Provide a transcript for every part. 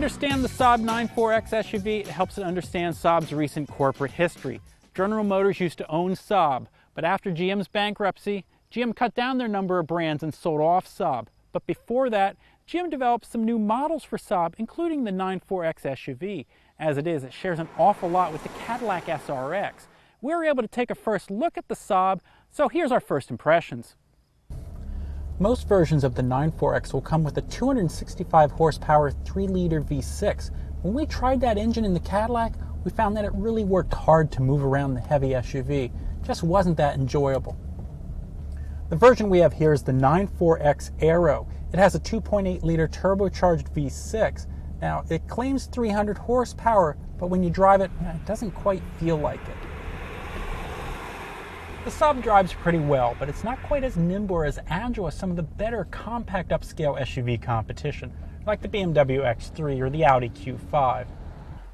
understand the Saab 9.4X SUV, it helps to understand Saab's recent corporate history. General Motors used to own Saab, but after GM's bankruptcy, GM cut down their number of brands and sold off Saab. But before that, GM developed some new models for Saab, including the 9.4X SUV. As it is, it shares an awful lot with the Cadillac SRX. We were able to take a first look at the Saab, so here's our first impressions. Most versions of the 9.4X will come with a 265 horsepower 3-liter V6. When we tried that engine in the Cadillac, we found that it really worked hard to move around the heavy SUV. It just wasn't that enjoyable. The version we have here is the 9.4X Aero. It has a 2.8-liter turbocharged V6. Now, it claims 300 horsepower, but when you drive it, it doesn't quite feel like it. The Saab drives pretty well, but it's not quite as nimble or as agile as some of the better compact upscale SUV competition, like the BMW X3 or the Audi Q5.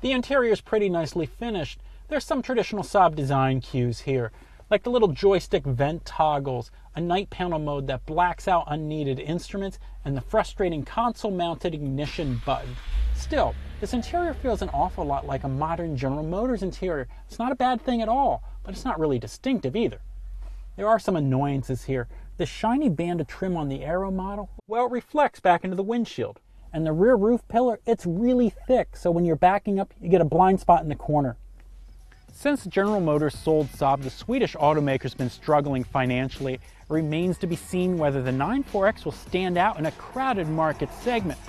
The interior is pretty nicely finished. There's some traditional Saab design cues here, like the little joystick vent toggles, a night panel mode that blacks out unneeded instruments, and the frustrating console-mounted ignition button. Still, this interior feels an awful lot like a modern General Motors interior. It's not a bad thing at all, but it's not really distinctive either. There are some annoyances here. The shiny band of trim on the Aero model, well, it reflects back into the windshield. And the rear roof pillar, it's really thick, so when you're backing up, you get a blind spot in the corner. Since General Motors sold Saab, the Swedish automaker's been struggling financially. It remains to be seen whether the 9.4X will stand out in a crowded market segment.